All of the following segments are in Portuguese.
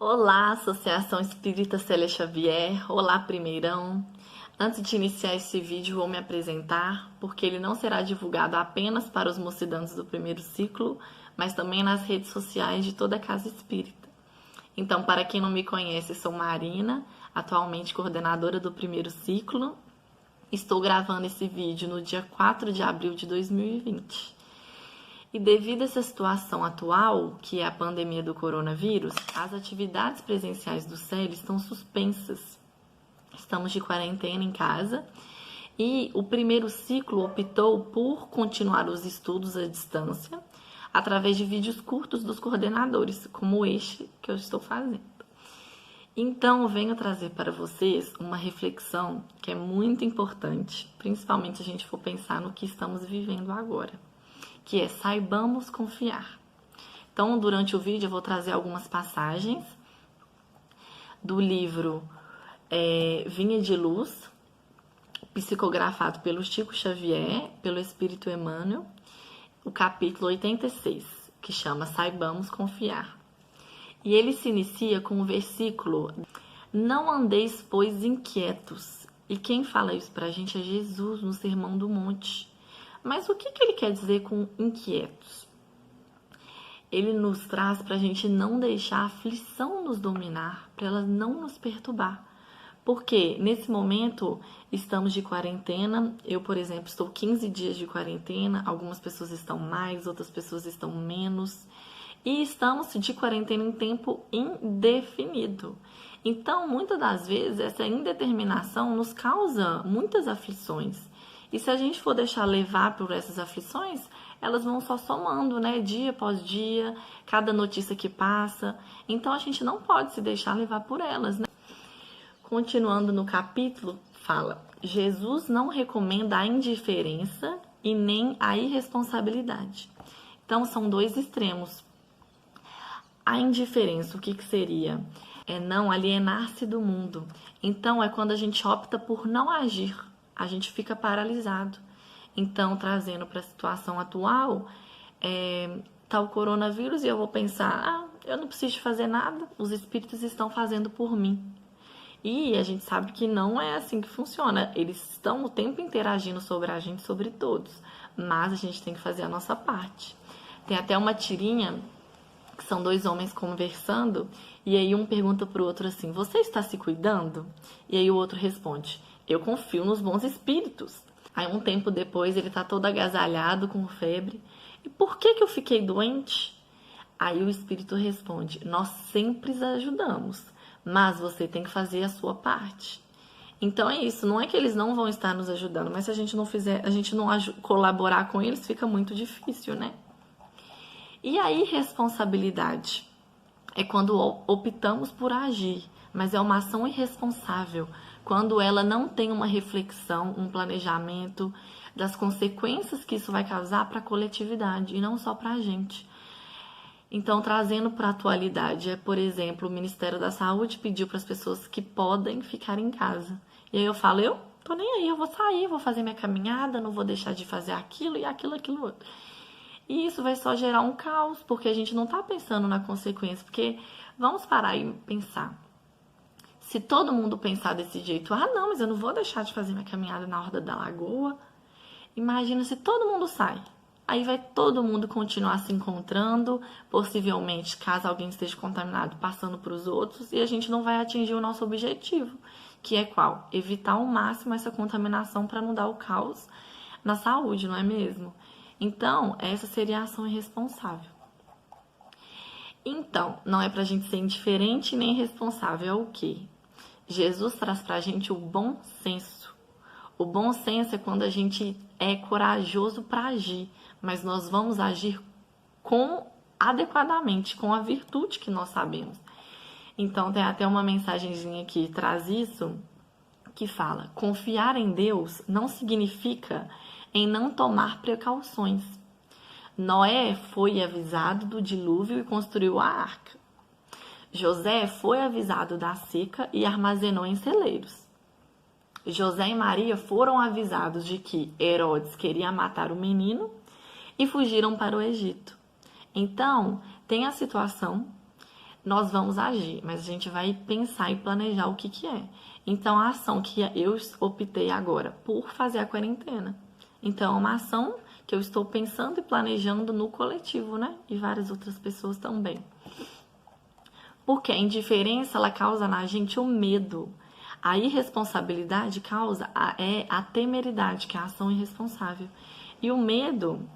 Olá, Associação Espírita Célia Xavier. Olá, primeirão. Antes de iniciar esse vídeo, vou me apresentar, porque ele não será divulgado apenas para os mocidãs do primeiro ciclo, mas também nas redes sociais de toda a Casa Espírita. Então, para quem não me conhece, sou Marina, atualmente coordenadora do primeiro ciclo. Estou gravando esse vídeo no dia 4 de abril de 2020. E devido a essa situação atual, que é a pandemia do coronavírus, as atividades presenciais do CEL estão suspensas. Estamos de quarentena em casa e o primeiro ciclo optou por continuar os estudos à distância através de vídeos curtos dos coordenadores, como este que eu estou fazendo. Então, eu venho trazer para vocês uma reflexão que é muito importante, principalmente se a gente for pensar no que estamos vivendo agora, que é saibamos confiar. Então, durante o vídeo, eu vou trazer algumas passagens do livro Vinha de Luz, psicografado pelo Chico Xavier, pelo Espírito Emmanuel, o capítulo 86, que chama Saibamos Confiar. E ele se inicia com o versículo: Não andeis, pois, inquietos. E quem fala isso pra gente é Jesus, no Sermão do Monte. Mas o que ele quer dizer com inquietos? Ele nos traz para a gente não deixar a aflição nos dominar, para ela não nos perturbar. Porque nesse momento estamos de quarentena, eu, por exemplo, estou 15 dias de quarentena, algumas pessoas estão mais, outras pessoas estão menos, e estamos de quarentena em tempo indefinido. Então, muitas das vezes, essa indeterminação nos causa muitas aflições. E se a gente for deixar levar por essas aflições, elas vão só somando, né? Dia após dia, cada notícia que passa. Então, a gente não pode se deixar levar por elas, né? Continuando no capítulo, fala: Jesus não recomenda a indiferença e nem a irresponsabilidade. Então, são dois extremos. A indiferença, o que seria? É não alienar-se do mundo. Então, é quando a gente opta por não agir. A gente fica paralisado. Então, trazendo para a situação atual, tá o coronavírus e eu vou pensar, eu não preciso fazer nada, os espíritos estão fazendo por mim. E a gente sabe que não é assim que funciona. Eles estão o tempo interagindo sobre a gente, sobre todos. Mas a gente tem que fazer a nossa parte. Tem até uma tirinha que são dois homens conversando, e aí um pergunta pro outro assim: você está se cuidando? E aí o outro responde: eu confio nos bons espíritos. Aí um tempo depois ele tá todo agasalhado com febre. E por que eu fiquei doente? Aí o espírito responde: nós sempre ajudamos, mas você tem que fazer a sua parte. Então é isso, não é que eles não vão estar nos ajudando, mas se a gente não fizer, a gente não colaborar com eles, fica muito difícil, né? E a irresponsabilidade é quando optamos por agir, mas é uma ação irresponsável, quando ela não tem uma reflexão, um planejamento das consequências que isso vai causar para a coletividade e não só para a gente. Então, trazendo para a atualidade, por exemplo, o Ministério da Saúde pediu para as pessoas que podem ficar em casa. E aí eu falo, eu tô nem aí, eu vou sair, vou fazer minha caminhada, não vou deixar de fazer aquilo e aquilo outro. E isso vai só gerar um caos, porque a gente não tá pensando na consequência. Porque vamos parar e pensar. Se todo mundo pensar desse jeito, não, mas eu não vou deixar de fazer minha caminhada na Horta da Lagoa. Imagina se todo mundo sai. Aí vai todo mundo continuar se encontrando, possivelmente, caso alguém esteja contaminado, passando para os outros, e a gente não vai atingir o nosso objetivo, que é qual? Evitar ao máximo essa contaminação para não dar o caos na saúde, não é mesmo? Então, essa seria a ação irresponsável. Então, não é pra gente ser indiferente nem irresponsável, é o quê? Jesus traz pra gente o bom senso. O bom senso é quando a gente é corajoso para agir, mas nós vamos agir adequadamente, com a virtude que nós sabemos. Então, tem até uma mensagenzinha que traz isso, que fala: confiar em Deus não significa em não tomar precauções. Noé foi avisado do dilúvio e construiu a arca. José foi avisado da seca e armazenou em celeiros. José e Maria foram avisados de que Herodes queria matar o menino e fugiram para o Egito. Então, tem a situação nós vamos agir, mas a gente vai pensar e planejar o que que é. Então, a ação que eu optei agora por fazer a quarentena. Então, é uma ação que eu estou pensando e planejando no coletivo, né? E várias outras pessoas também. Porque a indiferença, ela causa na gente o medo. A irresponsabilidade causa a temeridade, que é a ação irresponsável. E o medo,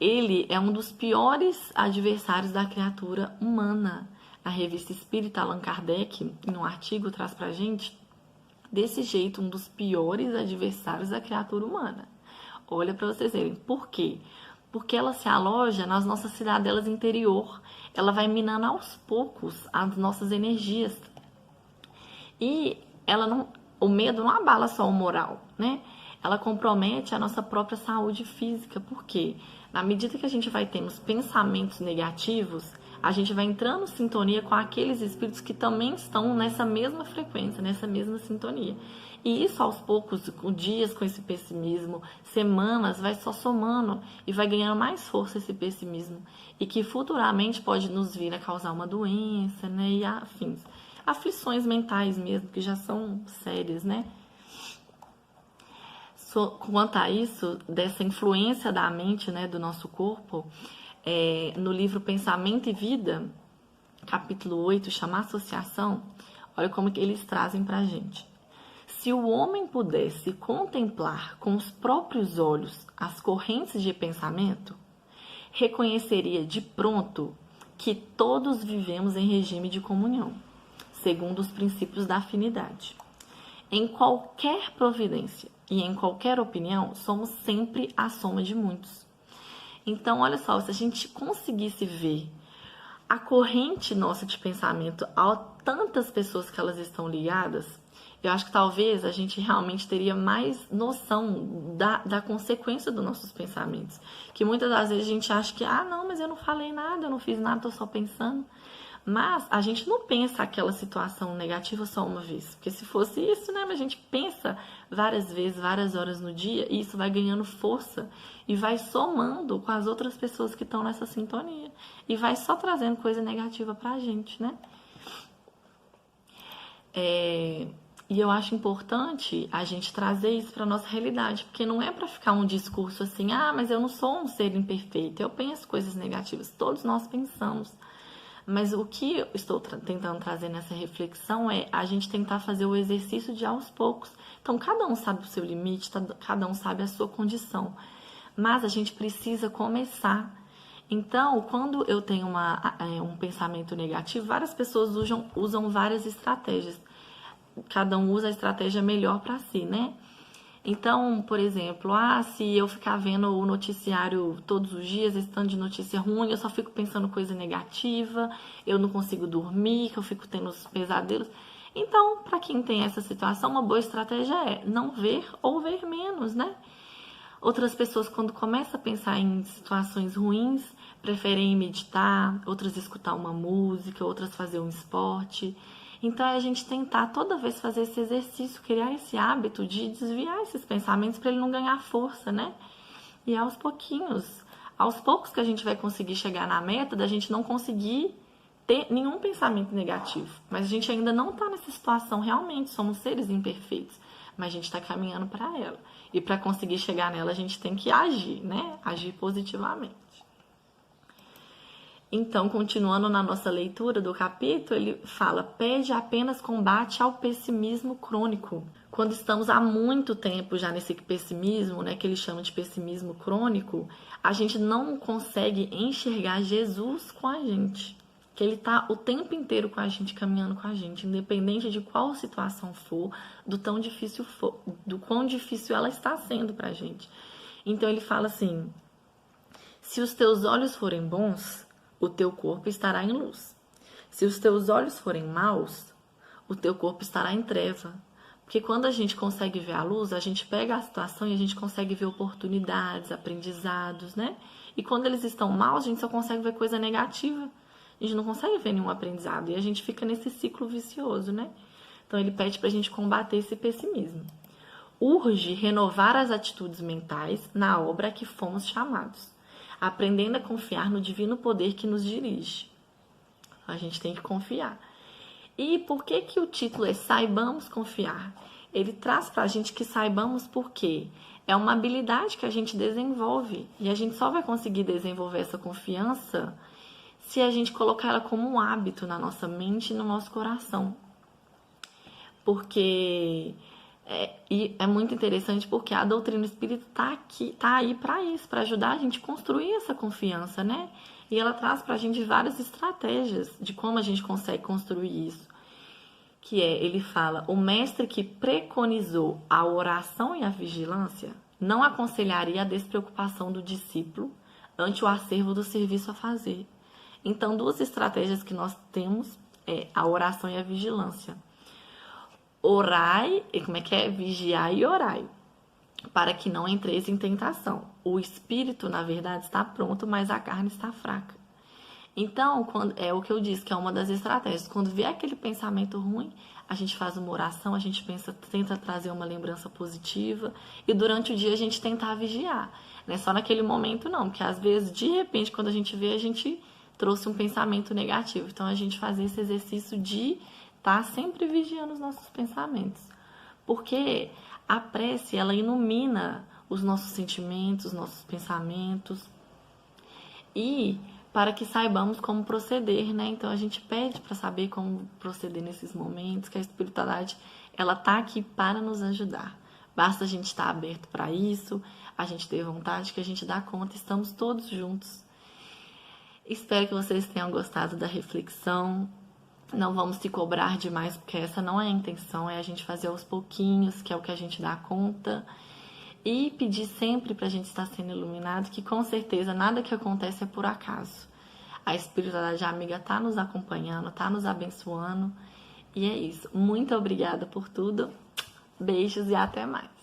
ele é um dos piores adversários da criatura humana. A revista Espírita, Allan Kardec, em um artigo, traz pra gente, desse jeito, um dos piores adversários da criatura humana. Olha para vocês verem. Por quê? Porque ela se aloja nas nossas cidadelas interior. Ela vai minando aos poucos as nossas energias. E o medo não abala só o moral, né? Ela compromete a nossa própria saúde física. Por quê? Na medida que a gente vai tendo os pensamentos negativos, a gente vai entrando em sintonia com aqueles espíritos que também estão nessa mesma frequência, nessa mesma sintonia. E isso aos poucos, com dias com esse pessimismo, semanas, vai só somando e vai ganhando mais força esse pessimismo. E que futuramente pode nos vir a causar uma doença, né? E afins. Aflições mentais mesmo, que já são sérias, né? Quanto a isso, dessa influência da mente, né, do nosso corpo, no livro Pensamento e Vida, capítulo 8, chama Associação, olha como que eles trazem pra gente. Se o homem pudesse contemplar com os próprios olhos as correntes de pensamento, reconheceria de pronto que todos vivemos em regime de comunhão, segundo os princípios da afinidade. Em qualquer providência e em qualquer opinião, somos sempre a soma de muitos. Então, olha só, se a gente conseguisse ver a corrente nossa de pensamento a tantas pessoas que elas estão ligadas, eu acho que talvez a gente realmente teria mais noção da consequência dos nossos pensamentos. Que muitas das vezes a gente acha que, não, mas eu não falei nada, eu não fiz nada, tô só pensando. Mas a gente não pensa aquela situação negativa só uma vez. Porque se fosse isso, né? A gente pensa várias vezes, várias horas no dia, e isso vai ganhando força e vai somando com as outras pessoas que estão nessa sintonia. E vai só trazendo coisa negativa pra gente, né? E eu acho importante a gente trazer isso para nossa realidade, porque não é para ficar um discurso assim, mas eu não sou um ser imperfeito, eu penso coisas negativas, todos nós pensamos. Mas o que eu estou tentando trazer nessa reflexão é a gente tentar fazer o exercício de aos poucos. Então, cada um sabe o seu limite, cada um sabe a sua condição. Mas a gente precisa começar. Então, quando eu tenho um pensamento negativo, várias pessoas usam várias estratégias. Cada um usa a estratégia melhor para si, né? Então, por exemplo, se eu ficar vendo o noticiário todos os dias, esse tanto de notícia ruim, eu só fico pensando coisa negativa, eu não consigo dormir, que eu fico tendo os pesadelos. Então, para quem tem essa situação, uma boa estratégia é não ver ou ver menos, né? Outras pessoas, quando começam a pensar em situações ruins, preferem meditar, outras escutar uma música, outras fazer um esporte. Então, é a gente tentar toda vez fazer esse exercício, criar esse hábito de desviar esses pensamentos para ele não ganhar força, né? E aos poucos que a gente vai conseguir chegar na meta, da gente não conseguir ter nenhum pensamento negativo. Mas a gente ainda não está nessa situação, realmente, somos seres imperfeitos. Mas a gente está caminhando para ela. E para conseguir chegar nela, a gente tem que agir, né? Agir positivamente. Então, continuando na nossa leitura do capítulo, ele fala, pede apenas combate ao pessimismo crônico. Quando estamos há muito tempo já nesse pessimismo, né, que ele chama de pessimismo crônico, a gente não consegue enxergar Jesus com a gente. Que ele está o tempo inteiro com a gente, caminhando com a gente, independente de qual situação for, do quão difícil ela está sendo pra gente. Então, ele fala assim, se os teus olhos forem bons, o teu corpo estará em luz. Se os teus olhos forem maus, o teu corpo estará em treva. Porque quando a gente consegue ver a luz, a gente pega a situação e a gente consegue ver oportunidades, aprendizados, né? E quando eles estão maus, a gente só consegue ver coisa negativa. A gente não consegue ver nenhum aprendizado. E a gente fica nesse ciclo vicioso, né? Então, ele pede pra gente combater esse pessimismo. Urge renovar as atitudes mentais na obra a que fomos chamados, aprendendo a confiar no divino poder que nos dirige. A gente tem que confiar. E por que que o título é Saibamos Confiar? Ele traz pra gente que saibamos por quê. É uma habilidade que a gente desenvolve. E a gente só vai conseguir desenvolver essa confiança se a gente colocar ela como um hábito na nossa mente e no nosso coração. Porque é muito interessante porque a doutrina espírita tá aí para isso, para ajudar a gente a construir essa confiança, né? E ela traz para a gente várias estratégias de como a gente consegue construir isso. Ele fala, o mestre que preconizou a oração e a vigilância não aconselharia a despreocupação do discípulo ante o acervo do serviço a fazer. Então, duas estratégias que nós temos é a oração e a vigilância. Orai, vigiai e orai, para que não entreis em tentação. O espírito, na verdade, está pronto, mas a carne está fraca. Então, é o que eu disse, que é uma das estratégias. Quando vier aquele pensamento ruim, a gente faz uma oração, a gente tenta trazer uma lembrança positiva e durante o dia a gente tentar vigiar. Não é só naquele momento não, porque às vezes, de repente, quando a gente vê, a gente trouxe um pensamento negativo. Então, a gente faz esse exercício de estar sempre vigiando os nossos pensamentos. Porque a prece, ela ilumina os nossos sentimentos, os nossos pensamentos e para que saibamos como proceder, né? Então a gente pede para saber como proceder nesses momentos, que a espiritualidade ela tá aqui para nos ajudar. Basta a gente estar aberto para isso, a gente ter vontade, que a gente dá conta, estamos todos juntos. Espero que vocês tenham gostado da reflexão. Não vamos se cobrar demais, porque essa não é a intenção, é a gente fazer aos pouquinhos, que é o que a gente dá conta. E pedir sempre para a gente estar sendo iluminado, que com certeza nada que acontece é por acaso. A espiritualidade amiga está nos acompanhando, está nos abençoando. E é isso. Muito obrigada por tudo. Beijos e até mais.